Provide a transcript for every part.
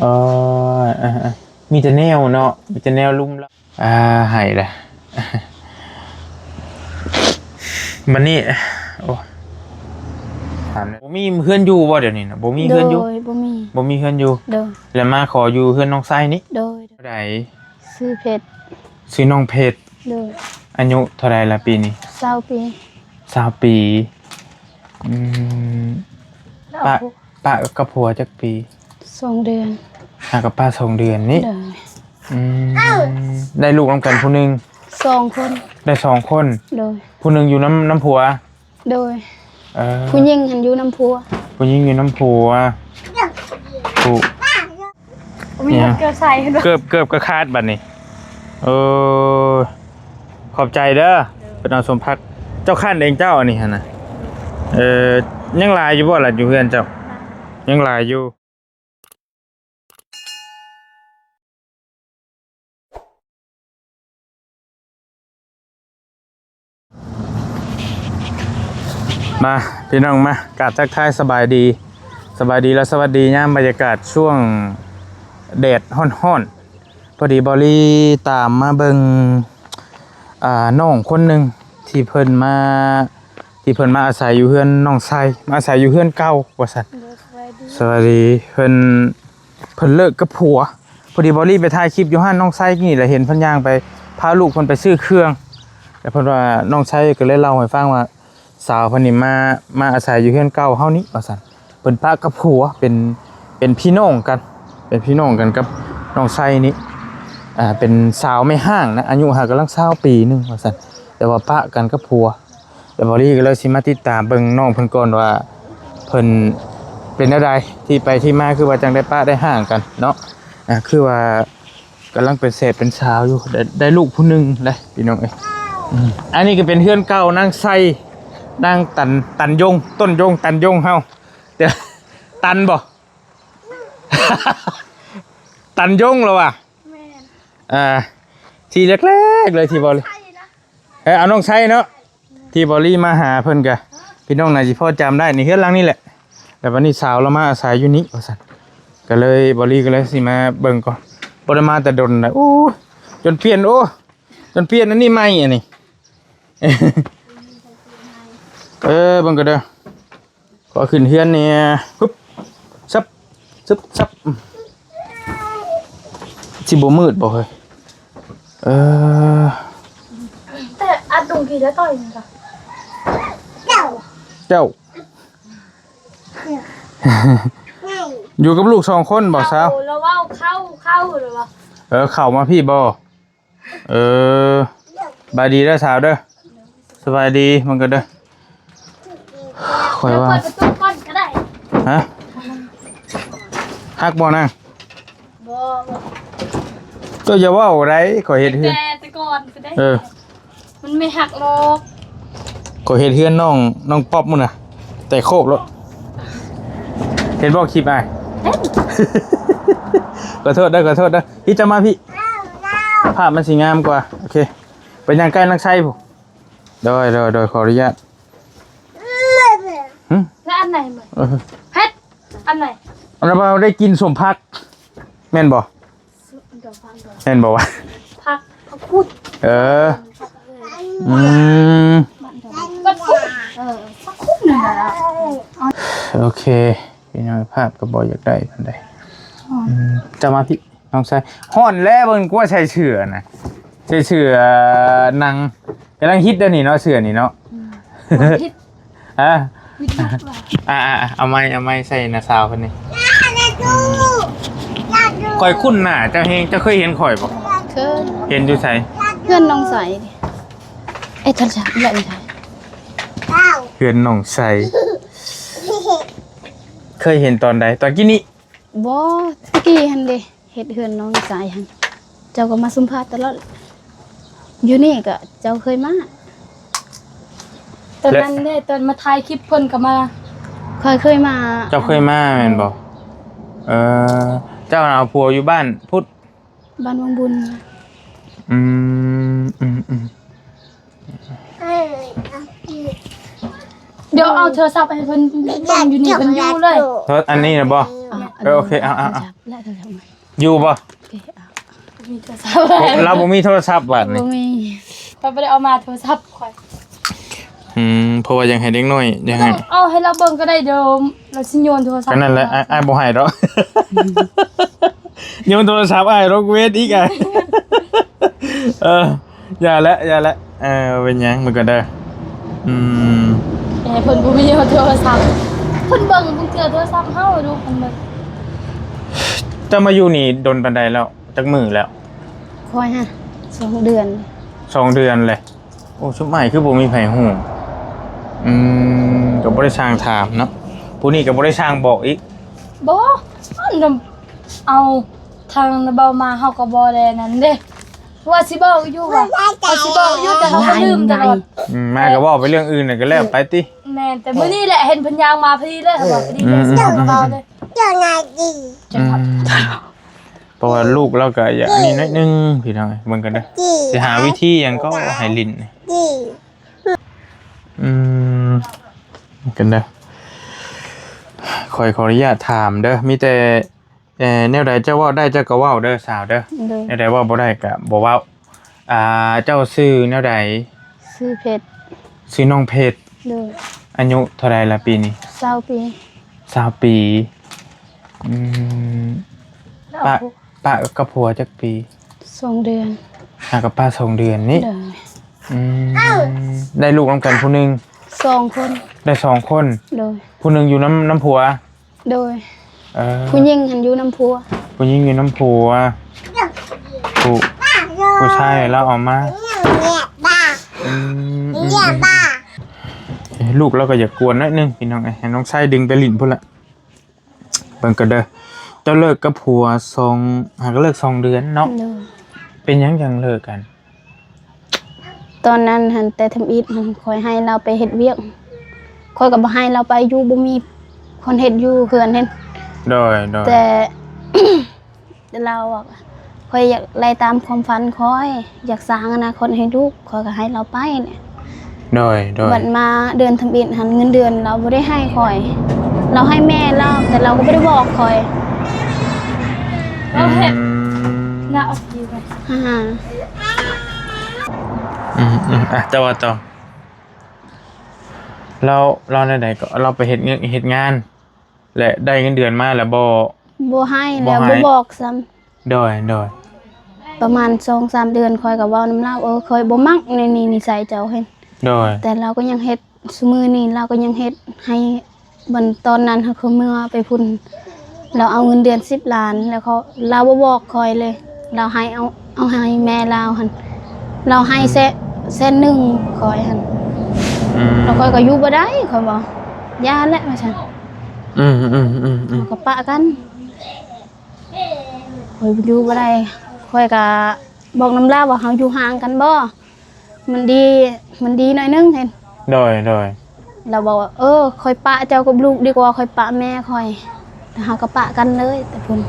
เอมีแต่แนวเนาะมีแต่แนวลุ่มแล้วหายเลยมันนี่โอ้ถามเลยบ่มีเพื่อนอยู่บ่เดี๋ยวนี้นะบ่มีเพื่อนอยู่บ่มีเพื่อนอยู่แล้วมาขออยู่เพื่อนน้องไส้นี่โดยเท่าไหร่ซื้อเพชรซื้อน้องเพชรโดยอายุเท่าไหร่ละปีนี้20 ปี20 ปีป้ากับผัวจักปี2 เดือนกับป้า2 เดือนนี่ได้ลูกน้ำกันผู้หนึ่ง2 คนได้2 คนโดยผู้หนึ่งอยู่น้ำผัวโดยผู้หญิงหันอยู่น้ำผัวผู้หญิงอยู่น้ำผัวผู้เนี่ยเกือบใส่เกือบกระคาดบัดนี้ขอบใจเด้อเป็นเอาสมพักเจ้าข้านเองเจ้าอันนี้ฮะนะยังลายอยู่บ่ล่ะอยู่เพื่อนเจ้ายังลายอยู่มาพี่น้องมากาดทักทายสบายดีและสวัสดีย่ามบรรยากาศช่วงแดดฮ้อนพอดีบอลี่ตามมาเบิงน้องคนหนึ่งที่เพิ่นมาอาศัยอยู่เฮือนน้องไซมาอาศัยอยู่เฮือนเก่าว่าซั่นสวัสดีเพิ่นเลิกกับผัวพอดีบอลี่ไปถ่ายคลิปอยู่ห้านน้องไซนี่แหละเห็นเพิ่นย่างไปพาลูกเพิ่นไปซื้อเครื่องแต่เพิ่นว่าน้องไซก็เลยเล่าให้ฟังว่าสาวเพิ่นนี่มาอาศัยอยู่เฮือนเก่าเฮานี้ว่าซั่นเพิ่นปะกับผัวเป็นพี่น้องกันกับน้องไซนี่เป็นสาวไม่ห่างนะอายุห่างกันลัง20 ปีนึงว่าซั่นแต่ว่าปะกันกับผัวแต่บอลี่ก็เลยสิมาติดตามเบิ่งน้องเพิ่นก่อนว่าเพิ่นเป็นอะไรที่ไปที่มาคือว่าจังได้ปะได้ห่างกันเนาะคือว่ากำลังเป็นเศษเป็นสาวอยู่ได้ลูกผู้นึงเลยพี่น้องเอ้ยอันนี้ก็เป็นเฮือนเก่านางไซนางตันยงต้นยงตันยงเฮาเดี๋ยวตันบ่ ตันยงแล้วว่ะทีแรกๆเลยที่บอลี่เอาน้องไซเนาะที่บอลี่มาหาเพิ่นกะพี่น้องน่าสิพอจำได้นี่เฮือนหลังนี่แหละแต่วันนี้สาวเรามาอาศัยอยู่นี่ว่าซั่นก็เลยบอลี่ก็เลยสิมาเบิ่งก่อนบ่ได้มาแต่ดนน่ะโอ้จนเปลี่ยนอันนี้ใหม่อันนี้ เบิ่งก็เด้อขอขึ้นเฮือนเนี่ยปึ๊บซับสิบ่มืดบ่เฮ้ยแต่อัดตรงกี่แล้วต่อยนี่ค่ะเจ้าอยู่กับลูก2 คนบ่สาวแล้วว่าเข้าหรือว่าเข้ามาพี่บ่บายดีเด้อสาวเด้อสบายดีมันก็เด้อข่อยว่าเปิดประตูก่อนก็ได้ฮะฮักบ่นางบ่ก็อย่าว่าอะไรข่อยเฮ็ดเฮือนแต่ก่อนก็ได้มันไม่หักหรอก ข่อยเฮ็ดเฮือนน้องป๊อบมื้อน่ะแต่โคบแล้วเห็นบ่คลิปอ้ายขอโทษเด้อพี่จะมาพี่ภาพมันสิงามกว่าโอเคไปย่างใกล้นักชัยผู้โดยขออนุญาตแล้วอันไหนเหมือนเพชรอันไหนเราได้กินสมพักแม่นบ่แม่นบ่วะพักพูดพักคุดน่ะโอเคพี่น้องภาพก็บ่อยากได้ปานใดจะมาพี่น้องชายฮ้อนแล้วเบิ่งกว่าใส่เสื้อน่ะใส่เสื้อหนังกำลังฮิตเด้อนี่เนาะเสื้อนี่เนาะฮิตเอาไม้ใส่หน้าสาวคนนี้ข่อยคุ้นหน้าเจ้าเฮงเจ้าเคยเห็นข่อยบ่เคยเห็นอยู่ไสเพื่อนน้องใสทันฉากใหญ่ใช่เพื่อนน้องใสเคยเห็นตอนใดตอนกี้นี้บ่กี้หั่นเด้เฮ็ดเพื่อนน้องใสหั่นเจ้าก็มาสัมภาษณ์ตลอดอยู่นี่ก็เจ้าเคยมาตอนนั้นเนี่ยตอนมาถ่ายคลิปเพิ่นก็มาเคยมาเจ้าเคยมาแม่นบ่เจ้าเอาผัวอยู่บ้านพุทธบ้านวังบุญเดี๋ยวเอาโทรศัพท์ให้เพิ่นอยู่นี่เพิ่นอยู่เลยอันนี้นะบ่ โอเคเอา และโทรศัพท์ อยู่บ่ โอเคมีโทรศัพท์ เราบ่มีโทรศัพท์บัด บ่ นี้ มี ข่อยบ่ได้เอามาโทรศัพท์ข่อย เพราะว่ายังให้เด็กน้อยยังให้ เอาให้เราเบิ่งก็ได้เดิมเราสิโยนโทรศัพท์ ก็นั่นแหละอ้ายบ่ให้ดอกโยนโทรศัพท์อ้ายรกเวทอีกอ่ะอย่าละเป็นหยังมันก็ได้เพิ่นบ่มีโทรศัพท์เพิ่นเบิ่งเพิ่นเจอโทรศัพท์เฮาดูเพิ่นเบิ่ง จะมาอยู่นี่ดนปานใดแล้วจักมื้อแล้ว คอยฮะ2 เดือน 2 เดือนเลยโอ้ชุดใหม่คือบ่มีไผฮู้ก็บ่ได้สร้างถามเนาะผู้นี้ก็บ่ได้สร้างบอกอีก บ่อันนั้นเอาทางเบามาเฮาก็บ่ได้นั่นเด้ว่าสิบอกอยู่ว่าเขาสิบอกอยู่แต่เขาก็ลืมตลอด มาก็เว้าไปเรื่องอื่นน่ะก็แล้วไปติ แม่นแต่มื้อนี้แหละเห็นเพิ่นยางมาพอดีเลยเขาบอกพอดีเลยสิเอาเบาเลยจังครับ เพราะว่าลูกเราก็อย่างนี้น้อยนึงพี่น้องเบิ่งกันเด้อสิหาวิธีหยังก็ให้ลิ้นกันเด้อขออนุญาตถามเด้อมีแต่แนวใดเจ้าเว้าได้เจ้าก็เว้าเด้อสาวเด้อ โดย แนวใดเว้าบ่ได้ก็บ่เว้าเจ้าชื่อแนวใด ซื้อเพชร ชื่อน้องเพชร โดย อายุเท่าใดล่ะปีนี้ 20 ปี 20ปีป้ากับผัวจักปี 2 เดือน กับป้า2 เดือนนี่ โดย ได้ลูกนำกันผู้หนึง 2 คน ได้2 คน โดย ผู้หนึงอยู่น้ำผัว โดย เออ ผู้หญิงหันอยู่น้ำพัว ผู้หญิงอยู่น้ำผัวผู้ชายแล้วออกมาลูกเราก็อย่ากวนนิดนึงพี่น้องให้น้องชายดึงไปหลินพุ่นละเบิ่งกันเด้อเจ้าเลิกกับผัวหากเลิก2 เดือนเนาะ โดย เป็นยังจังเลิกกัน ตอนนั้นหันแต่ทำอิฐมันคอยให้เราไปเฮ็ดเวียกคอยก็บ่ให้เราไปอยู่บ่มีคนเฮ็ดอยู่เฮือนเห็น โดย แต่ แต่เราอ่ะคอยอยากไล่ตามความฝันคอยอยากสร้างอนาคตให้ลูกคอยก็ให้เราไปเนี่ย โดย บัดมาเดือนทำอิฐหันเงินเดือนเราบ่ได้ให้คอย เราให้แม่เราแต่เราก็บ่ได้บอกคอย เราเห็นน่าเอาดีไป ฮ่า แต่ว่าต่อเราในใดก็เราไปเฮ็ดงาน และได้เงินเดือนมาแล้วบ่ บ่ให้แล้ว บ่ให้ บ่บอกซ้ำ โดย ประมาณ 2-3 เดือนคอยก็เว้าน้ำเล่าคอยบ่มักในนี่นิสัยเจ้าเห็น โดย แต่เราก็ยังเฮ็ดซุมื้อนี้เราก็ยังเฮ็ดให้บันตอนนั้นเขาคือเมื่อไปพุ่นเราเอาเงินเดือน10 ล้านแล้วเราบ่บอกคอยเลย เราให้เอาให้แม่เราหั่นเราให้แสนหนึ่งคอยหั่นแล้วคอยก็อยู่บ่ได้คอยบอกย่าแล้วว่าซั่นเราก็ปะกันคอยอยู่บ่ได้คอยก็บอกน้ำลาว่าเฮาอยู่ห่างกันบ่มันดีหน่อยนึงเห็น โดย เราบอกว่าคอยปะเจ้ากับลูกดีกว่าคอยปะแม่คอยแล้วเฮาก็ปะกันเลยแต่พุ่น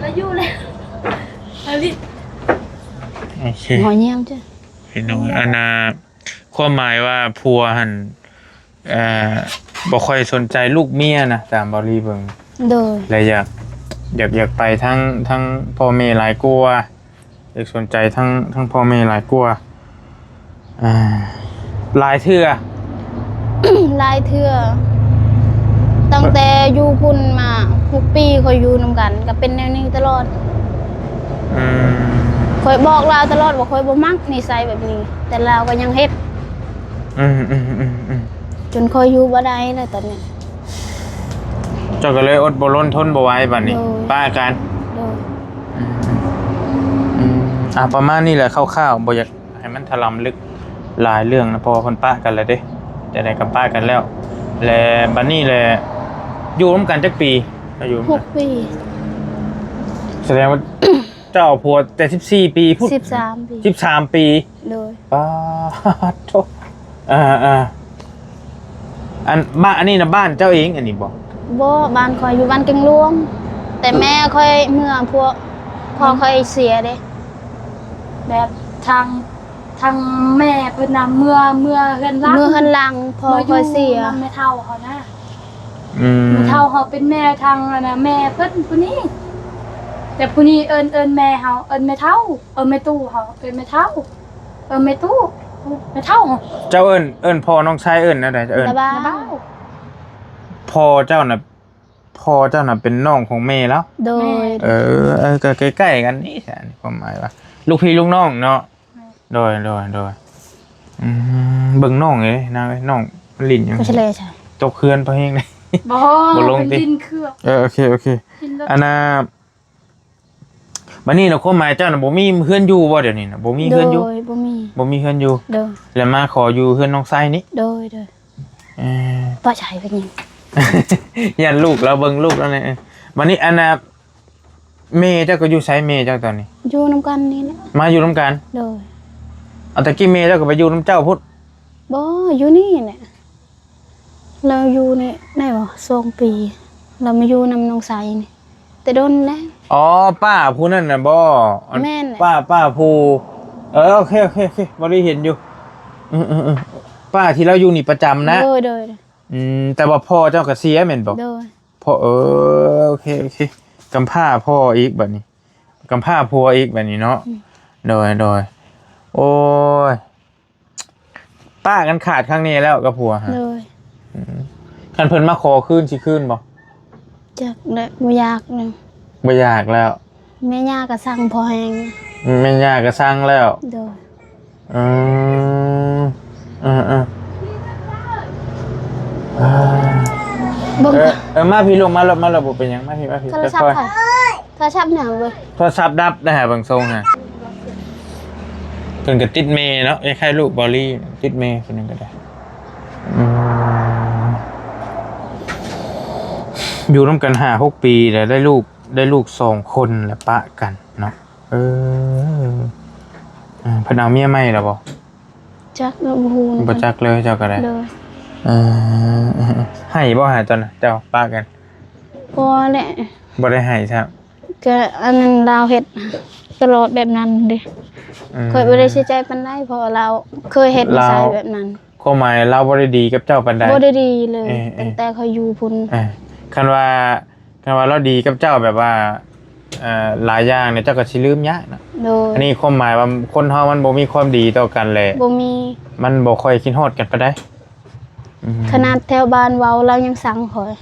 แล้วอยู่เลยอลิ โอเค หอยเยี่ยมจ้ะ พี่น้องความหมายว่าผัวหันบ่ค่อยสนใจลูกเมียนะตามบริเบิง โดย เลยอยากไปทั้งพ่อแม่หลายกว่าอยากสนใจทั้งพ่อแม่หลายกว่าหลายเทื่อ หลายเทื่อตั้งแต่อยู่พุ่นมา6 ปีคอยอยู่นำกันก็เป็นแนวนี้ตลอดคอยบอกเราตลอดว่าคอยบ่มักนิสัยแบบนี้ แต่เราก็ยังเฮ็ดจนคอยอยู่บ่ได้เลยตอนนี้ เจ้าก็เลยอดบ่ล้นทนบ่ไหวบัดนี้ โอ้ย ป้ากัน โดย ประมาณนี้แหละคร่าวๆบ่อยากให้มันถลำลึกหลายเรื่องนะเพราะว่าเพิ่นป้ากันแล้วเด้จะได้กับป้ากันแล้วและบัดนี้แหละอยู่ร่วมกันจักปีอยู่ร่วมกัน 6 ปี แสดงว่า เจ้าผัวแต่14 ปีพูด 13 ปี 13 ปี โดย ป้าดโธ่อันนี้นะบ้านเจ้าเองอันนี้บ่ บ่บ้านคอยอยู่บ้านเก่งหลวง แต่แม่คอยเมื่อพวกพ่อคอยเสียเด้ แบบทาง ทางแม่เพิ่นน่ะเมื่อเฮือนรัก เมื่อหันหลังพอคอยเสีย แม่เฒ่าเขานะ อืม แม่เฒ่าเขาเป็นแม่ทางอันน่ะแม่เพิ่นผู้นี้แต่ผู้นี้เอิ้นแม่เฮาเอิ้นแม่เฒ่าแม่ตู้เฮาเอิ้นแม่เฒ่าแม่ตู้แม่เฒ่าเฮา เจ้าเอิ้นพ่อน้องชายเอิ้นอะไรเอิ้น ระบ้า แม่เฒ่า พ่อเจ้าน่ะเป็นน้องของแม่แล้ว โดย ก็ใกล้ๆกันนี่แหละความหมายว่าลูกพี่ลูกน้องเนาะโดยเบิ่งน้องเอ้ยนางเอ้ยน้องลิ้นยัง ก็เฉลยใช่ ตกเคือนไปเองเลย บ่ บ่ลง เป็น ติ ดินเครือก โอเคดินรถ อันน่ะบัดนี้น่ะความหมายเจ้าน่ะบ่มีเฮือนอยู่บ่เดี๋ยวนี้น่ะบ่มี โด เฮือนอยู่ ยบ่มี บ่มีเฮือนอยู่ โดย แล้วมาขออยู่เฮือนน้องไส้นี่ โดย เออ ป้าชายเป็นยัง ยันลูกเราเบิ่งลูกแล้วเนี่ยบัดนี้อันน่ะแม่เจ้าก็อยู่ไสแม่เจ้าตอนนี้ อยู่นํกันนี่แหละ มาอยู่นํกัน โดย เอาตะกี้แม่เจ้าก็ไปอยู่นํเจ้าพุทธ บ่อยู่นี่แหละเราอยู่นี่ได้บ่2 ปี เรามาอยู่นํน้องสายนี่แต่โดนแล้ว อ๋อป้าผู้นั่นน่ะบ่อัน แม่นแหละ ป้าผู้โอเคบ่ได้เห็นอยู่ป้าที่เราอยู่นี่ประจำนะ โดย แต่ว่าพ่อเจ้าก็เสียแม่นบ่ โดย พ่อโอเคกำพร้าพ่ออีกบัดนี้กำพร้าผัวอีกบัดนี้เนาะโดยโอ้ยป้ากันขาดครั้งนี้แล้วกับผัวฮะ โดย คันเพิ่นมาขอคืนสิคืนบ่ จักได้บ่อยากนึง บ่อยากแล้ว แม่ย่าก็สั่งพอแฮง แม่ย่าก็สร้างแล้ว โดย อืมเบิ่ง มาพี่ลงมาแล้วบ่เป็นหยังมาพี่ โทรศัพท์ค่ะโทรศัพท์หยังเบิ่ง โทรศัพท์ดับนะฮะบางทรงฮะเพิ่นก็ติดเมย์เนาะคล้ายๆลูกบอลลี่ติดเมย์เพิ่นนก็ได้อยู่ร่วมกัน5-6 ปีแล้วได้ลูก2 คนแล้วปะกันเนาะเพิ่นเอาเมียใหม่แล้วบ่ จักบ่ฮู้ บ่จักเลยเจ้าก็ได้ โดย ให้บ่หาตอนน่ะเจ้าปะกัน พอแหละ บ่ได้ให้ครับ ก็อันนั้นเราเฮ็ดตลอดแบบนั้นเด้เคยบ่ได้เสียใจปานใดเพราะเราเคยเฮ็ดนิสัยแบบนั้น ความหมายเราบ่ได้ดีกับเจ้าปานใด บ่ได้ดีเลยตั้งแต่เขาอยู่พุ่น คันว่าเราดีกับเจ้าแบบว่าหลายอย่างเนี่ยเจ้าก็สิลืมยากนะ โดย อันนี้ความหมายว่าคนเฮามันบ่มีความดีต่อกันแหละ บ่มี มันบ่ค่อยคิดฮอดกันปานใด ขนาดแถวบ้านเว้าเรายังสั่งข่อย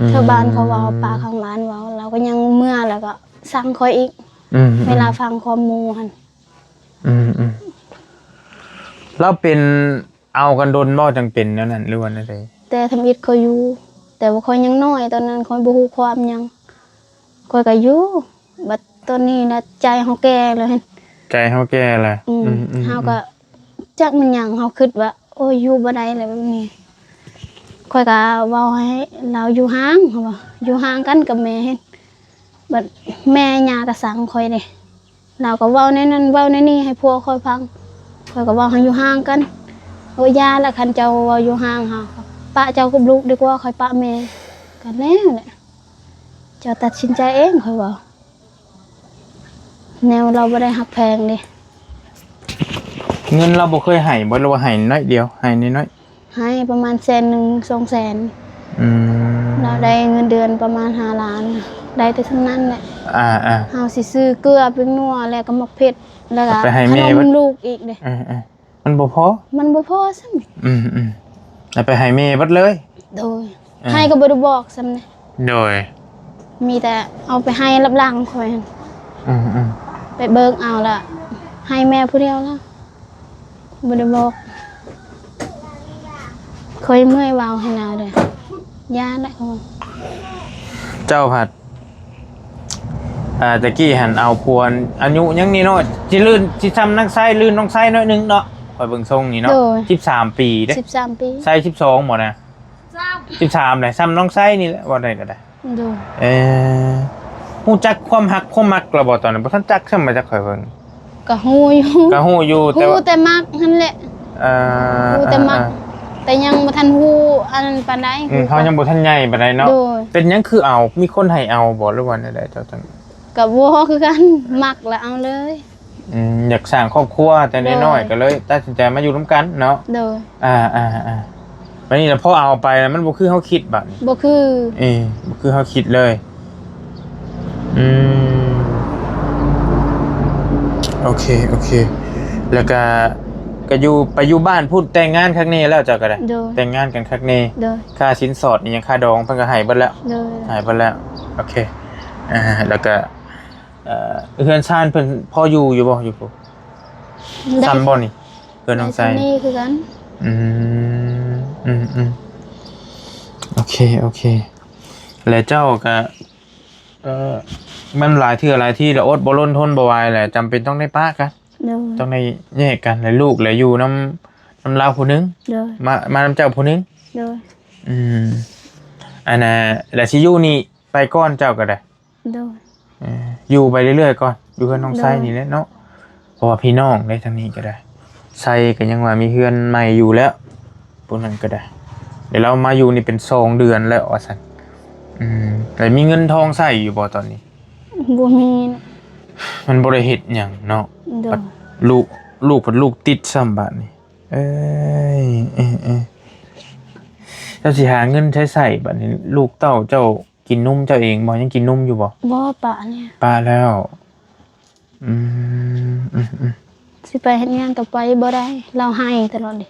แถวบ้านเขาเว้าป้าข้างบ้านเว้าเราก็ยังเมื่อแล้วก็สั่งข่อยอีกเวลาฟังความหมู่หั่น เราเป็นเอากันดนบ่จังเป็นแนวนั้นหรือว่าแนวใด แต่ทำอิฐข่อยอยู่แต่ว่าข่อยยังน้อยตอนนั้นข่อยบ่ฮู้ความหยังข่อยก็อยู่บัดตอนนี้นะใจเฮาแก่แล้วหั่น ใจเฮาแก่แหละ เฮาก็จักมันหยังเฮาคิดว่าโอ้ยอยู่บ่ได้แล้วแบบนี้ข่อยก็เว้าให้เราอยู่ห่างเฮาว่าอยู่ห่างกันกับแม่เฮ็ดบัดแม่ย่าก็สั่งข่อยเด้เราก็เว้าในนั้นเว้าในนี้ให้พวกข่อยฟังข่อยก็เว้าให้อยู่ห่างกันโอ้ยาละคันเจ้าเว้าอยู่ห่างเฮาปะเจ้ากับลูกดีกว่าข่อยปะแม่ก็แล้วแหละเจ้าตัดสินใจเองข่อยว่าแนวเราบ่ได้ฮักแพงเด้ เงินเราบ่เคยให้บ่หรือว่าให้น้อยเดียวให้น้อย ให้ประมาณ100,000 200,000 เราได้เงินเดือนประมาณ5 ล้านได้แต่ทั้งนั้นแหละเฮาสิซื้อเกลือเป็นนัวแล้วก็มักเผ็ดแล้วก็ ไปให้ ข แม่ น เบิ ม ด ลูกอีกเด้ มันบ่พอ มันบ่พอซ้ำ แล้วไปให้แม่เบิดเลย โดยให้ก็บ่ได้บอกซ้ำนะ โดย มีแต่เอาไปให้รับหลังข่อยหั่น ไปเบิกเอาล่ะให้แม่ผู้เดียวล่ะบ่ได้บอกข่อยเมื่อยเว้าให้นาเด้ย่าได้เขาว่า เจ้าผัดตะกี้หันเอาพวนอายุยังนี่เนาะสิลื่นสิทำนักไส้ลื่นน้องไส้น้อยนึงเนาะข่อยเบิ่งทรงนี่เนาะ13 ปีเด้ 13 ปี ไส้12หมดนะ13ได้ซ้ำน้องไส้นี่แหละบ่ได้ก็ได้ โดย ฮู้จักความฮักความมักแล้วบ่ตอนนั้นบ่ทันจักซ้ำมาจักข่อยเบิ่ง ก็ฮู้อยู่ ก็ฮู้อยู่แต่ ฮู้ ว่า แต่มักนั่นแหละฮู้แต่มักแต่ยังบ่ทันฮู้อันนั้นปานใด เฮายังบ่ทันใหญ่ปานใดเนาะ โดย เป็นหยังคือเอามีคนให้เอาบ่หรือว่าได้เจ้าจัง ก็บ่คือกันมักแล้วเอาเลย อยากสร้างครอบครัวแต่น้อยๆก็เลยตัดสินใจมาอยู่ร่วมกันเนาะ โดย วันนี้แล้วพอเอาไปแล้วมันบ่คือเฮาคิดบัดนี้ บ่คือ บ่คือเฮาคิดเลยโอเคแล้วก็อยู่ไปอยู่บ้านพูดแต่งงานครั้งนี้แล้วเจ้าก็ได้ โดย แต่งงานกันครั้งนี้ โดย ค่าสินสอดนี่ยังค่าดองเพิ่นก็ให้เบิดแล้ว โดย ให้เบิดแล้วโอเคแล้วก็เฮือนชานเพิ่นพออยู่บ่อยู่ปุ๊ซ้ำบ่นี่เฮือนน้องไส ได้นี่คือกัน โอเคแล้วเจ้าก็มันหลายที่แล้วอดบ่ล้นทนบ่ไหวแหละจำเป็นต้องได้ปะกัน โดย ต้องได้แยกกันแล้วลูกแล้วอยู่น้ำลาวผู้หนึง โดย มาน้ำเจ้าผู้หนึง โดย อันน่ะแล้วสิอยู่นี่ไปก่อนเจ้าก็ได้ โดย อยู่ไปเรื่อยๆก่อนอยู่กับน้องไส้ ได้ นี่แหละเนาะเพราะว่าพี่น้องได้ทางนี้ก็ได้ไส้ก็ยังว่ามีเฮือนใหม่อยู่แล้วพวกนั้นก็ได้เดี๋ยวเรามาอยู่นี่เป็น2 เดือนแล้วว่าซั่นแล้วมีเงินทองใช้อยู่บ่ตอนนี้ บ่มีนะ มันบ่ได้เฮ็ดหยังเนาะ โดย ลูกเพิ่นลูกติดซ้ำบาดนี้เจ้าสิหาเงินใช้บัดนี้ลูกเต้าเจ้ากินนมเจ้าเองบ่ยังกินนมอยู่บ่ บ่ปะเนี่ย ป้าแล้วสิไปเฮ็ดงานก็ไปบ่ได้เราให้ตลอดเลย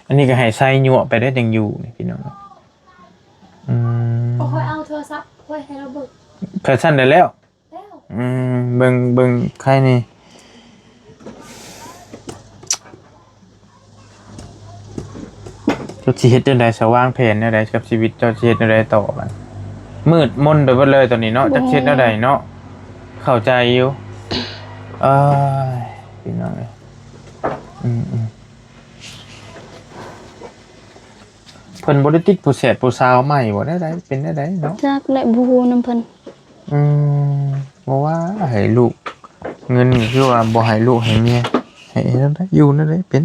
อันนี้ก็ให้ใส่ยั่วไปได้ยังอยู่นี่พี่น้อง บ่ค่อยเอาโทรศัพท์ค่อยให้เราเบิก แฟชั่นได้แล้ว แล้ว เบิ่งใครนี่เจ้าสิเฮ็ดจังได๋สว่างแผนแนวใดกับชีวิตเจ้าสิเฮ็ดแนวใดต่อบัดมืดมนไปหมดเลยตอนนี้เนาะจักเฮ็ดแนวใดเนาะเข้าใจอยู่พี่น้องเอ้ยเพิ่นบ่ได้ติดผู้แสดผู้สาวใหม่บ่ได้เป็นได้เนาะ จักและบ่ฮู้นำเพิ่น บ่ว่าให้ลูกเงินก็คือว่าบ่ให้ลูกให้เมียให้นั่นได้อยู่นั่นได้เป็น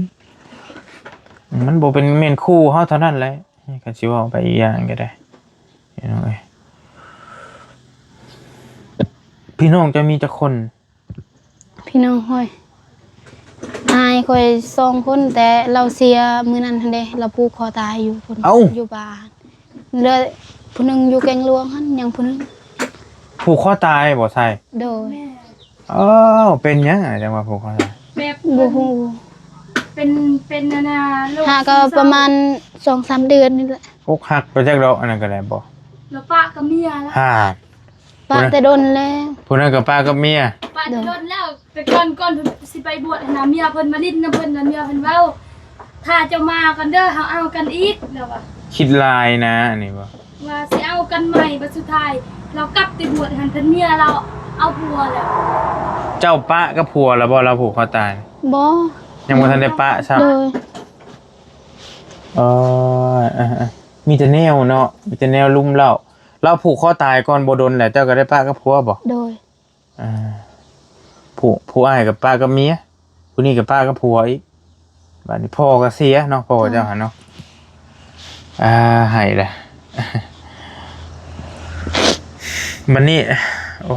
มันบ่เป็นแม่นคู่เฮาเท่านั้นแหละก็สิเว้าไปอีกอย่างก็ได้พี่น้องเอ้ยพี่น้องจะมีจักคน พี่น้องค่อยอายค่อย2คนแต่เราเสียมื้อนั้นหั่นเด้เราผูกคอตายอยู่พุ่นอยู่บ้านเหลือผู้หนึงอยู่แกงหลวงหั่นยังผู้หนึง ผูกคอตายบ่ใช่ โดย อ้าวเป็นหยังจังว่าผูกคอตาย แบบ บ่ฮู้ เป็นนานาโรค หาก็ประมาณ 2-3 เดือนนี่แหละ อกหักไปจักดอกอันนั้นก็ได้บ่ แล้วป้ากับเมียแล้ว ฮ่า ปะแต่ดนแล้ว ผู้นั้นกับป้ากับเมีย ป้าจะโดนแล้วแต่ก่อนสิไปบวชนะเมียเพิ่นมาดิ้นนะเพิ่นนะเมียเพิ่นเว้าถ้าจะมากันเด้อเฮาเอากันอีกแล้วว่า คิดลายนะอันนี้บ่ ว่าสิเอากันใหม่บัดสุดท้ายเรากลับไปบวชหันเพิ่นเมียเราเอาผัวแล้ว เจ้าป้ากับผัวแล้วบ่เราผูกคอตาย บ่ ยังบ่ทันได้ป้าซับ โดย มีแต่แนวเนาะมีแต่แนวลุ่มเราผูกคอตายก่อนบ่ดนแหละเจ้าก็ได้ป้ากับผัวบ่ โดย ผู้อ้ายกับป้ากับเมียผู้นี้กับป้ากับผัวอีกบัดนี้พ่อก็เสียเนาะพ่อเจ้าหั่นเนาะให้แหละ มันนี่โอ้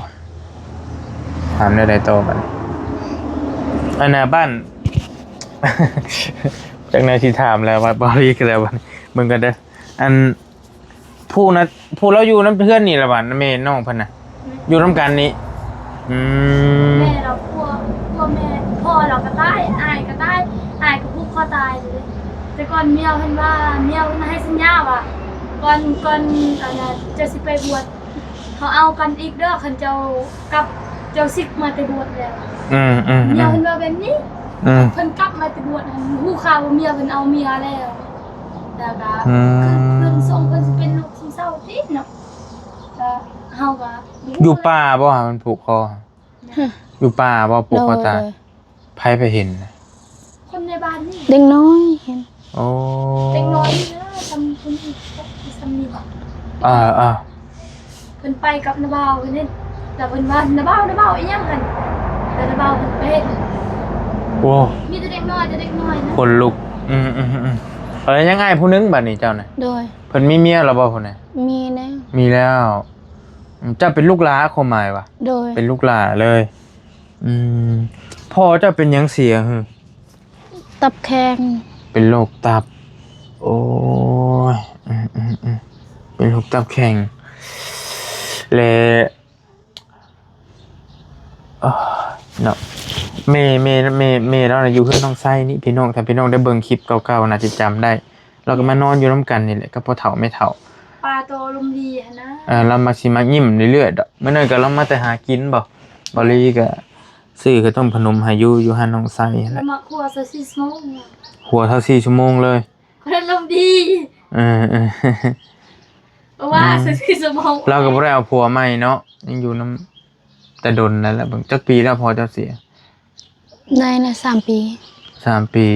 ถามได้ต่อบัดนี้อันน่ะบ้าน จากนายที่ถามแล้วว่าบ่รีกันแล้วบัดนี้เบิ่งกันเด้ออันผู้เราอยู่น้ำเพื่อนนี่ละบัดแม่น้องเพิ่นน่ะอยู่น้ำกันนี้แม่เราผัวแม่พ่อเราก็ตายอายก็ตายอายก็ผูกคอตายเลยแต่ก่อนเมียเพิ่นว่าเมียเพิ่นให้สัญญาว่าก่อนอันน่ะจะสิไปบวชเขาเอากันอีกเด้อคันเจ้ากับเจ้าสิกมาแต่บวชแล้วเมียเพิ่นว่าแบบนี้เพิ่นกลับมาแต่บวชฮู้ข่าวว่าเมียเพิ่นเอาเมียแล้วแล้วก็เพิ่นส่งเพิ่นสิเป็นลูกซึมเศร้าติเนาะก็เฮาก็ อยู่ป่าบ่ฮะมันผูกคออยู่ป่าบ่ผูกคอตาย โดย ไผไปเห็นนะ คนในบ้านนี่ เด็กน้อยเห็น โอ้ เด็กน้อยนี่นะทำคนอีกทำนี่บ่ เพิ่นไปกับนาบ่าวเพิ่นนี่แต่เพิ่นว่านาบ่าวอีหยังกันแต่นาบ่าวเพิ่นไปเฮ็ด โอ้ มีแต่เด็กน้อยนะ คนลุกยังไงผู้นึงบัดนี้เจ้าน่ะ โดย เพิ่นมีเมียแล้วบ่พุ่นน่ะ มีแล้ว มีแล้วเจ้าเป็นลูกหลาความหมายวะ โดย เป็นลูกหลาเลย อืมพ่อเจ้าเป็นหยังเสียหึ ตับแข็ง เป็นโรคตับโอ้ยเป็นโรคตับแข็งและเนาะเมแล้วนะอยู่เพื่อนน้องไส้นี่พี่น้องถ้าพี่น้องได้เบิ่งคลิปเก่าๆน่าจะจำได้ เราก็มานอนอยู่น้ำกันนี่แหละก็พอเฒ่าไม่เฒ่า ปลาโตลมดีหั่นนะ เรามาสิมายิ้มเรื่อยๆดอกเมื่อนั้นก็เรามาแต่หากินบ่บริก็ซื้อก็ต้องพนมให้อยู่หันน้องไส้แห แล้ ละ วมาครัวซะ4 ชั่วโมง หัวเท่า4 ชั่วโมงเลย คนลมดี เออ เพราะว่าซะ4 ชั่วโมง เราก็บ่ได้เอาผัวใหม่เนาะยังอยู่น้ำแต่ดนนั่นแหละเบิ่งจักปีแล้วพอเจ้าเสีย ได้นะ3 ปี 3 ปี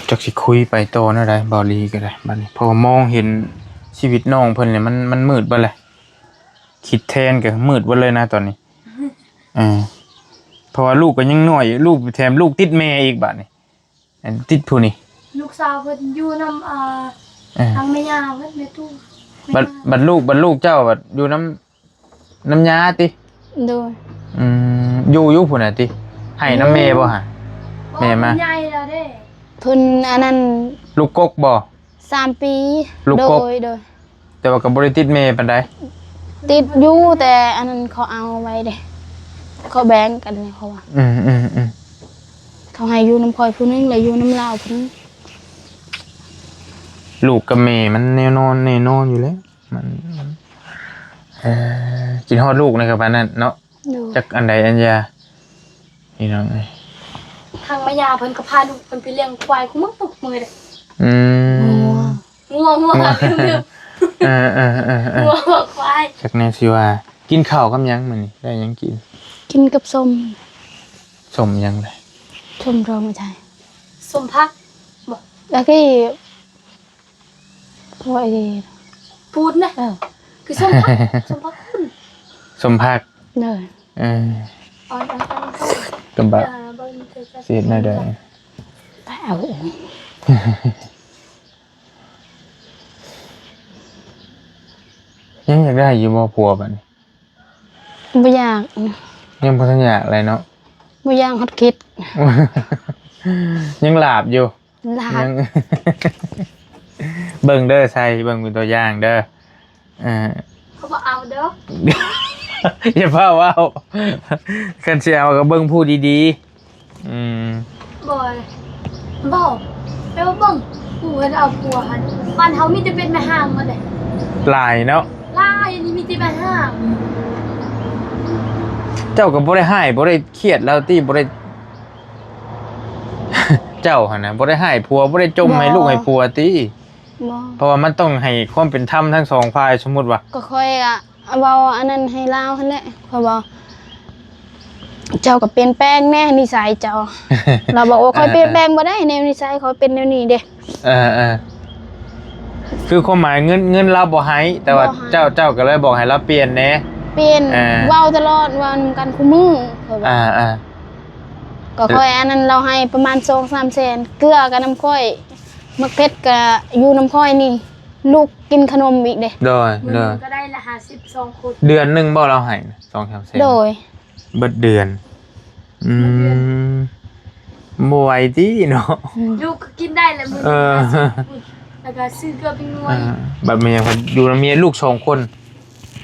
จักสิคุยไปโตนั่นได้บ่ลีก็ได้บัดนี้เพอมองเห็นชีวิตน้องเพิ่นเนี่ยมันมืดเบิดเลยคิดแทนก็มืดเบิดเลยนะตอนนี้เพราะว่าลูกก็ยังน้อยลูกแถมลูกติดแม่อีกบัดนี้อันติดผู้นี่ ลูกสาวเพิ่นอยู่นำทางแม่ย่าเพิ่นแม่ตู้ บัดลูกเจ้าบัดอยู่น้ำยาติ โดย อยู่ผู้น่ะติให้น้ำแม่บ่ฮะแม่มา ใหญ่แล้วเด้ เพิ่นอันนั้น ลูกกกบ่ 3 ปี ลูก โด กบ ยโดย แต่ว่าก็บ่ได้ติดแม่ปานใด ติดอยู่แต่อันนั้นเขาเอาไว้เด้เขาแบ่งกันเนี่ยเขาว่าเขาให้อยู่น้ำคอยผู้นึงแล้วอยู่น้ำลาวผู้นึง ลูกกับแม่มันแน่นอนอยู่แล้วมันกินฮอดลูกนะครับอันนั้นเนาะ โดย จักอันใดอันยาพี่น้องเอ้ย ทางแม่ย่าเพิ่นก็พาลูกเพิ่นไปเลี้ยงควายคุมื้อตุกมื้อเด้ งัว งัวลืมงัวควาย จักแน่สิว่ากินข้าวกับหยังมื้อนี้ได้หยังกิน กินกับส้ม สมหยังเลย ส้มรองไม่ใช่ สมพักบ่ แล้วก็ว่าไอ้ พูดนะคือสมพักคุณ สมภัก เด้อ อ่อน กำบะ เบิ่งเถอะ เสียดหน่อยเด้อ ไปเอา ยังอยากได้อยู่บ่ผัวบัดนี้ บ่อยาก ยังบ่ทันอยากอะไรเนาะ บ่อยากฮอดคิด ยังหลาบอยู่ ลา ยั ด ง เบิ่งเด้อใส่เบิ่งเป็นตัวอย่างเด้อเขาบอกเอาเด้อ อย่าเพ้าว่าคันสิเอาก็เบิ่งผู้ดีๆบ่อยบอกแปลว่าเบิ่งกูเห็นเอาผัวหันบ้านเฮามีแต่เป็นแม่ห้างหมดเลย หลายเนาะ ลายอันนี้มีแต่แม่ห้าง เจ้าก็บ่ได้ให้บ่ได้เครียดแล้วติบ่ได้ เจ้าหั่นน่ะบ่ได้ให้ผัวบ่ได้จมให้ลูกให้ผัวติ บ่ เพราะว่ามันต้องให้ความเป็นธรรมทั้งสองฝ่ายสมมุติว่า ก็ค่อยเว้าอันนั้นให้ลาวหั่นแหละเพราะว่าเจ้าก็เปลี่ยนแปลงแน่นิสัยเจ้า เราบอกว่าค่อยเปลี่ยนแปลงบ่ได้แนวนิสัยค่อยเป็นแนวนี้เด้ คือความหมายเงินเราบ่ให้แต่ว่า บ่ให้ เจ้าก็เลยบอกให้เราเปลี่ยนแหน่ เปลี่ยน า เว้าตลอดเว้านำกันคู่มือค่อยว่า ก็ค่อยอันนั้นเราให้ประมาณ2-3 แสนเกลือกับน้ำค่อยมักเพชรก็อยู่น้ำค่อยนี่ ลูกกินขนมอีกเด้ โดย มื้อ โด นึ ย งก็ได้ละ52คน เดือนหนึงบ่เราให้2-3แสน โดย เบิดเดือนบ่ไหวติเนาะ ลูกก็กินได้แหละมื้อ เอ นึง อ แล้วก็ซื้อเกลือเป็นหน่วย บัดเมียเพิ่นอยู่กับเมียลูก2คน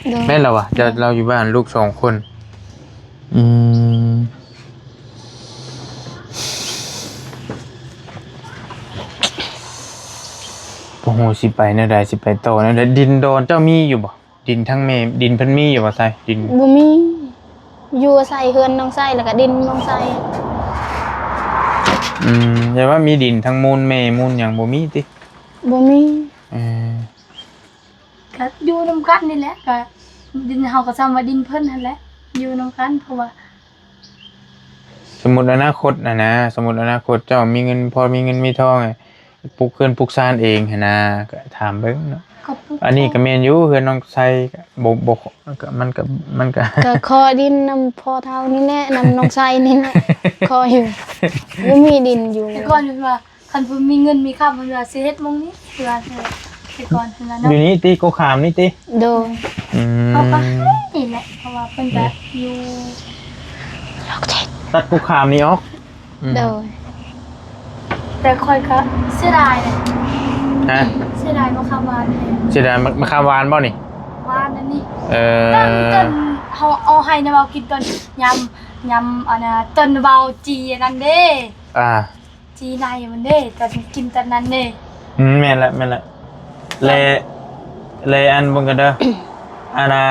โดย แม่นแล้ววะเราอยู่บ้านลูก2คนโอ้โหสิไปแนวใดสิไปต่อแนวใดดินดอนเจ้ามีอยู่บ่ดินทั้งแม่ดินเพิ่นมีอยู่บ่ใส่ดิน บ่มีอยู่อาศัยเฮือนน้องไส้แล้วก็ดินน้องไส้ อย่าว่ามีดินทั้งมูลแม่มูลหยังบ่มีติ บ่มี ก็อยู่นํกันนี่แหละก็ดินเฮาก็ซ้ำว่าดินเพิ่นนั่นแหละอยู่นํกันเพราะว่า สมมุติอนาคตนะสมมุติอนาคตเจ้ามีเงินพอมีเงินมีทองปลูกเรือนปลูกซ่านเองหันนะก็ถามเบิ่งเนาะ ก็ปลูก อันนี้ก็แม่นอยู่เฮือนน้องไสบ่ก็มันก็ ก็ขอดินนํพ่อเฒ่านี่แหละนํน้องไส้นี่แหละขออยู่บ่มีดินอยู่ แต่ก่อนเพิ่นว่าคันเพิ่นมีเงินมีค่าเพิ่นว่าสิเฮ็ดหมองนี้เพื่อ แต่ก่อนเพิ่นว่า อ เนาะ ยู่นี่ติโกขามนี่ติ โดย เขาก็นี่แหละเพราะว่าเพิ่นก็อยู่ ตัดโกขามนี่ออกอืม โดย แต่ค่อยก็เสียดายเลย ฮะ เสียดายบ่คำหวานแท้ สิได้มะขามหวานบ่นี่ หวานนั่นนี่ เอ ต้น อ เฮาเอาให้นะเว้ากินต้นยำอันน่ะต้นเว้าจีอันนั้นเด้ อ่า จีในมันเด้แต่กินตอนนั้นเด้ แม่นละเลอันเบิ่งกันเด้อ อันน่ะ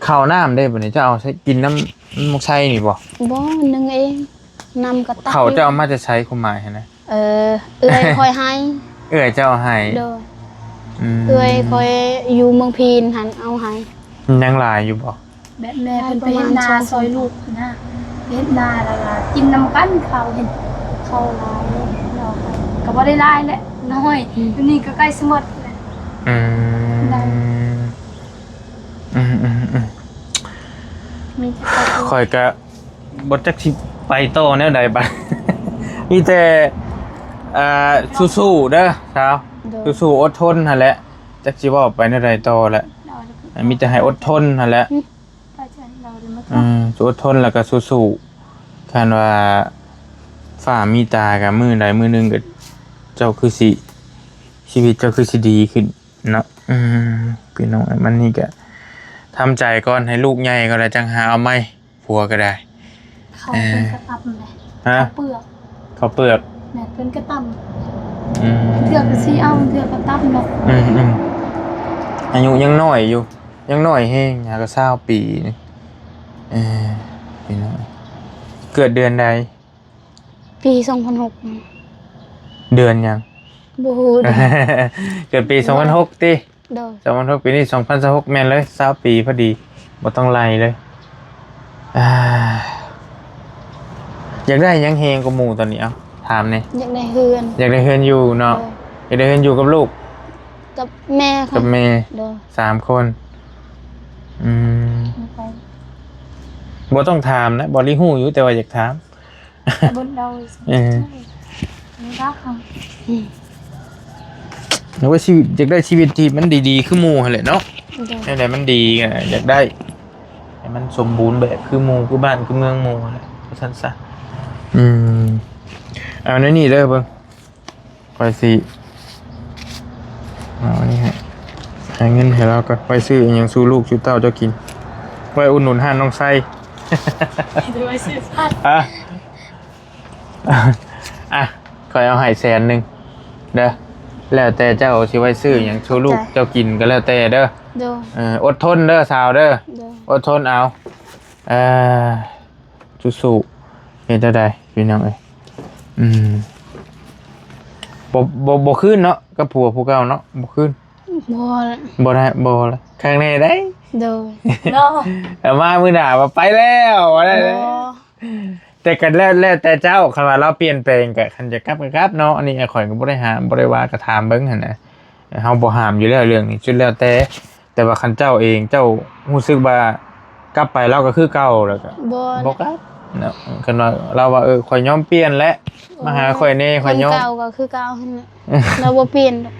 ข้าวน้ำได้บ่นี่จะเอาใช้กินน้ำมกไส้นี่บ่ บ่นึงเองนำกระตัก เขาจะเอามาจะใช้ความหมายหั่นนะ เอื้อยคอยให้ เอ้ยเจ้าให้ โดย ม เอื้อยคอยอยู่เมืองพีนหันเอาให้ ยังหลายอยู่บ่ แบบแม่เพิ่นไปเฮ็ดนาซอยลูกนะเฮ็ดนาแล้วก็กินน้ำกันเขาเห็นเขาหลายเราก็บ่ได้หลายแหละน้อยอันนี้ก็ใกล้สิหมดแล้ว อืม ได้ อืม มีแต่เขา ข่อยก็บ่จักสิไปต่อแนวใดบัด มีแต่สู้ๆเด้อสาว โดย สู้ๆอดทนหั่นแหละจักสิเว้าไปแนวใดต่อแหละ เราจะ มีแต่ให้อดทนหั่นแหละ ไปเจอเราจะมา อดทนแล้วก็สู้ๆคันว่าฝ่ามีตากับมือใดมือหนึงก็เจ้าคือสิชีวิตเจ้าคือสิดีขึ้นเนาะพี่น้องมันนี่ก็ทำใจก่อนให้ลูกใหญ่ก็แล้วจังหาเอาใหม่ผัวก็ได้ เขาเป็นกระตับเลย ฮะ เปลือก ข้าวเปลือก แม่เป็นกระตับ อืม เถือกก็สิเอาเถือกกระตับเนาะ อายุยังน้อยอยู่ ยังน้อยแฮงหาก็20ปีนี่พี่น้องเกิดเดือนใด ปี2006 เดือนยัง บ่ฮู้เด้อ เกิดปี2006ติ โดย 2006ปีนี้2026แม่นเลย20ปีพอดีบ่ต้องไล่เลยอยากได้หยังแฮงกว่าหมู่ตอนนี้เอ้าถามนี่ อยากได้เฮือน อยากได้เฮือนอยู่เนาะอยากได้เฮือนอยู่กับลูก กับแม่ค่ะ กับแม่ โดย 3 คนอืม ไป บ่ต้องถามนะบ่ได้ฮู้อยู่แต่ว่าอยากถาม บนเรา รักค่ะ หนูว่าชีวิตอยากได้ชีวิตที่มันดีๆคือหมู่หั่นแหละเนาะ โดย นั่นแหละมันดีไงอยากได้ให้มันสมบูรณ์แบบคือหมู่คือบ้านคือเมืองหมู่แหละเพราะฉะนั้นซะเอาในนี่เด้อเบิ่งไปสิเอาอันนี้ให้เงินให้เราก็ไปซื้ออหยังสู่ลูกสู่เต้าเจ้ากินไว้อุดหนุนห้านน้องไส้ ดูไว้ซื้อสัตว์ อ่ะคอยเอาให้100,000เด้อแล้วแต่เจ้าสิไว้ซื้อหยังสู่ลูกเจ้ากินก็แล้วแต่เด้อ โดย อดทนเด้อสาวเด้อ โดย อดทนเอาสู้ๆเห็นเท่าใดพี่น้องเอ้ยบ่ขึ้นเนาะกับผัวผู้เก่าเนาะบ่ขึ้น บ่ละ บ่ได้บ่ละข้างในได้ โดย เนาะ แต่มามื้อหน้าว่าไปแล้วว่าได้ บ่ แต่กันแล้วแต่เจ้าคันว่าเราเปลี่ยนแปลงก็คันจะกลับก็กลับเนาะอันนี้ข่อยก็บ่ได้ห้ามบ่ได้ว่าก็ถามเบิ่งหั่นน่ะเฮาบ่ห้ามอยู่แล้วเรื่องนี้สุดแล้วแต่ว่าคันเจ้าเองเจ้ารู้สึกว่ากลับไปเราก็คือเก่าแล้วก็ บ่ บ่กลับเนาะคันว่าเราว่าข่อยยอมเปลี่ยนแล้วมาหาข่อยแน่ข่อยยอม คนเก่าก็คือเก่าหั่นแหละเราบ่เปลี่ยนดอก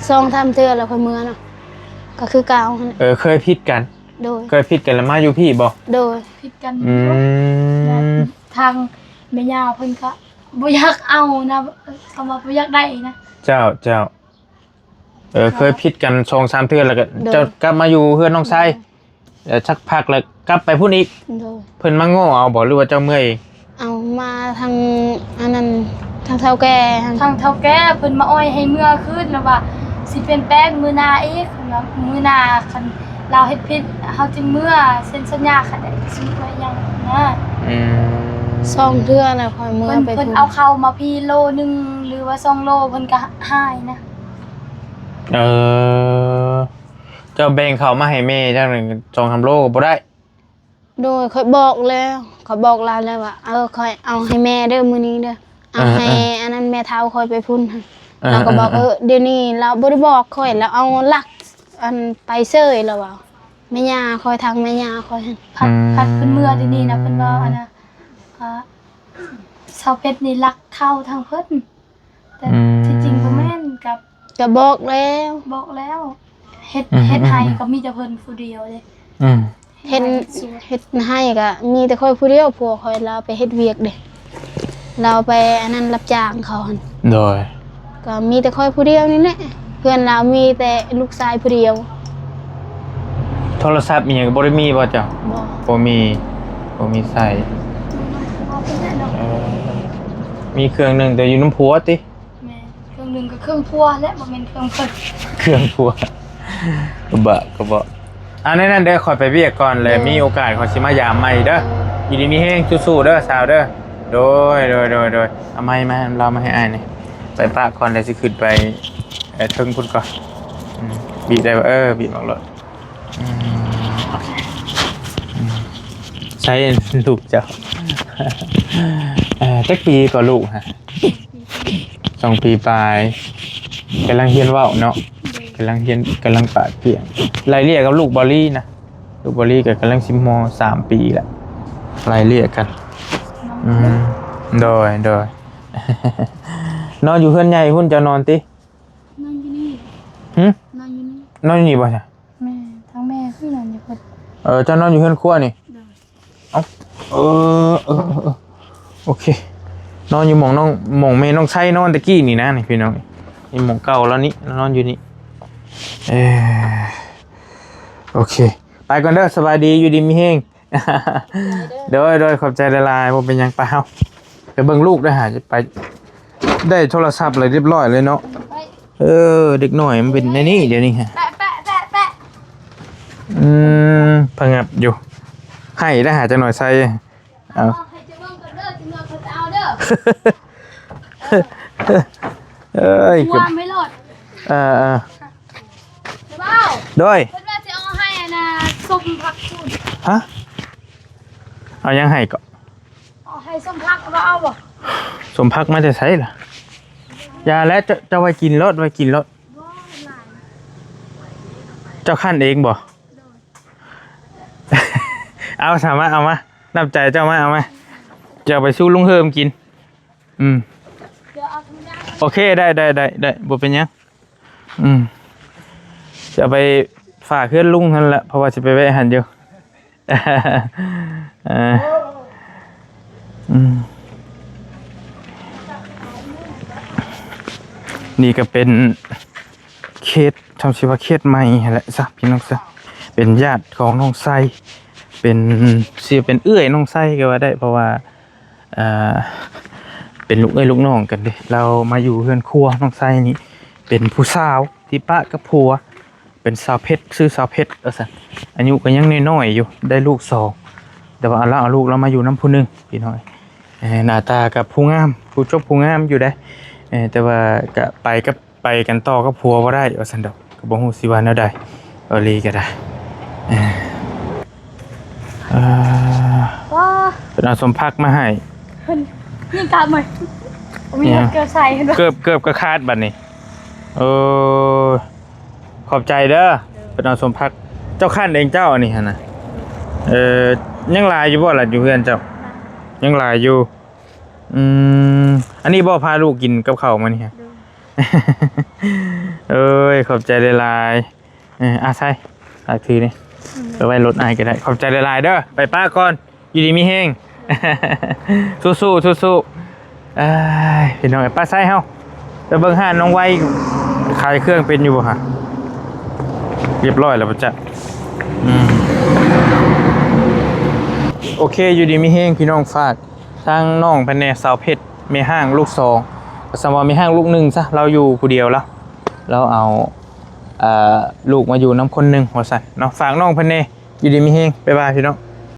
ซองทำเทื่อแล้วค่อยเมื่อเนาะก็คือเก่าหั่นแหละ เคยผิดกัน โดย เคยผิดกันแล้วมาอยู่พี่บ่ โดย ผิดกัน ม ทางแม่ย่าเพิ่นก็บ่อยากเอานะคำว่าบ่อยากได้นะ เจ้าเคยผิดกัน2-3เทื่อแล้วก็เจ้ากลับมาอยู่เฮือนน้องไส้แล้วสักพักแล้วกลับไปพุ่นอีก โดย เพิ่นมาง้อเอาบ่หรือว่าเจ้าเมื่อยเอง เอามาทางอันนั้นทางเฒ่าแก่หั่น ทางเฒ่าแก่เพิ่นมาอ้อยให้เมื่อคืนแล้วว่าสิเปลี่ยนแปลงมื้อหน้าอีกเนาะมื้อหน้าคันเราเฮ็ดผิดเฮาจึงเมื่อเซ็นสัญญาคันได้สิไว้ยังนะ ซองเทื่อแล้วค่อยเมื่อไป เพิ่น พุ่น เอาเข้ามาพี่โลนึงหรือว่า2โลเพิ่นก็หายนะ เจ้าแบ่งเขามาให้แม่จังหนึ่ง2-3โลก็บ่ได้ โดยค่อยบอกแล้วเขาบอกลาแล้วว่าค่อยเอาให้แม่เด้อมื้อนี้เด้อเอาให้อันนั้นแม่เฒ่าค่อยไปพุ่นหั่นเราก็บอกเดี๋ยวนี้เราบ่ได้บอกค่อยแล้วเอาหลักอันไปเซยแล้วว่าแม่ย่าค่อยทางแม่ย่าค่อยหั่น พัดเพิ่นเมื่อดีๆนะเพิ่นว่าอันน่ะชาวเพชรนี่รักเข้าทางเพิ่นแต่ที่จริงบ่แม่นกับ ก็บอกแล้ว บอกแล้วเฮ็ดให้ก็มีแต่เพิ่นผู้เดียวเลย อืม เฮ็ดให้ก็มีแต่ค่อยผู้เดียวผัวค่อยเราไปเฮ็ดเวียกเด้เราไปอันนั้นรับจ้างเขาหั่น โดย ก็มีแต่ค่อยผู้เดียวนี่แหละเพื่อนเรามีแต่ลูกชายผู้เดียว โทรศัพท์มีหยังบ่ได้มีบ่เจ้า บ่ บ่มีใส่ เอาไปได้เนาะ เออมีเครื่องหนึงแต่อยู่น้ำผัวติ แม่เครื่องหนึงก็เครื่องพัวและบ่แม่นเครื่องเพิ่น เครื่องผัวก็บ่อันนั้นเด้อขอยไปเวียกก่อนเลยมีโอกาสขอยสิมายามใหม่เด้อยินดีมีแฮงสู้ๆเด้อสาวเด้อโดยเอาไม้มาเรามาให้อ้ายนี่ไปปะก่อนแล้วสิขึ้นไปเทิงพุ่นก่อนบีบได้บ่บีบออกเลยโอเคใช้ลูกเจ้าจักปีก็ลูกฮะ2 ปีปลายกำลังเรียนว่าวเนาะกำลังปาดเปียงรายเรียกกับลูกบอลลี่นะลูกบอลลี่กับกำลังซิมม3 ปีแหละรายเรียกกันโดย นอนอยู่เพื่อนใหญ่หุ่นจะนอนติ นอนอยู่นี่ หึ นอนอยู่นี่ นอนอยู่นี่บ่ใช่ แม่ทั้งแม่พี่นอนอยู่เพิ่น เจ้านอนอยู่เพื่อนครัวนี่ เด้อ เอ้าโอเคนอนอยู่หมองแม่น้องไส้นอนตะกี้นี่นะนี่พี่น้องนี่หมองเก่าแล้วนี่นอนอยู่นี่โอเคไปก่อนเด้อสบายดีอยู่ดีมีแฮง โดยขอบใจละลายบ่เป็นหยังเปล่าไปเบิ่งลูกได้หาจะไปได้โทรศัพท์เลยเรียบร้อยเลยเนาะ ไป เด็กหน่อยมันเป็นในนี่เดี๋ยวนี้ฮะ แปะ พังงับอยู่ให้ได้หาจังหน่อยใส่เอา ให้จะเบิ่งกันเด้อจะเงินเขาจะเอาเด้อ เกือบ วางไม่รอด เดี๋ยว เบ้า โดย เพิ่นว่าสิเอาให้นะส้มผักคุณ ฮะเอายังให้ก็ เอาให้ส้มผักเอาบ่ สมพักมาจะใช้ล่ะยาแล้วจะไว้กินรถเจ้าขั้นเองบ่ เอาสามารถเอามานับใจเจ้ามาเอามาจะเอาไปสู้ลุงเฮิมกินเดี๋ยวเอาทุกอย่าง โอเคได้บ่เป็นหยังจะเอาไปฝากเพื่อนลุงนั่นแหละเพราะว่าจะไปแวะหันอยู่ นี่ก็เป็นเคสทำชีวะเคสใหม่แหละซะพี่น้องซะเป็นญาติของน้องไส้เป็นเป็นเอื้อยน้องไส้ก็ว่าได้เพราะว่าเป็นลูกลูกน้องกันดิเรามาอยู่เฮือนครัวน้องไส้นี่เป็นผู้สาวที่ปะกับผัวเป็นสาวเพชรชื่อสาวเพชรซะอายุก็ยังน้อยๆอยู่ได้ลูก2แต่ว่าเราเอาลูกเรามาอยู่น้ำผู้นึงพี่น้อยหน้าตากับผู้งามผู้จบผู้งามอยู่ได้แต่ว่าก็ไปกันต่อก็ผัวบ่ได้ว่าซั่นดอกก็บ่ฮู้สิว่าแนวใดลีก็ได้ว้า เป็นเอาสมพักมาให้ เพิ่นนี่กลับมามีเกลือใส่เห็นบ่ เกือบก็คาดบัดนี้ขอบใจเด้อเป็นเอาสมพักเจ้าคันเองเจ้าอันนี้หั่นน่ะยังหลายอยู่บ่ล่ะอยู่เฮือนเจ้ายังหลายอยู่อันนี้บ่พาลูกกินกับข้าวมานี่ฮะ ขอบใจหลายๆใช่ฝากถือนี่ไปไว้รถอายก็ได้ขอบใจหลายๆเด้อไปป้าก่อนอยู่ดีมีแฮง สู้พี่น้องป้าไส้เฮาไปเบิ่งห้านน้องไว้ขายเครื่องเป็นอยู่บ่ฮะเรียบร้อยแล้วป่ะจ๊ะโอเคอยู่ดีมีแฮงพี่น้องฝากทางน้องแผนกสาวเพชรมีห้างลูก2สมมุติมีห้างลูก1ซะเราอยู่ผู้เดียวแล้วเราเอาลูกมาอยู่น้ำคนหนึ่งหัวสั่นเนาะฝากน้องเพิ่นเน่อยู่ดีมีเฮงบ๊ายบายพี่น้อง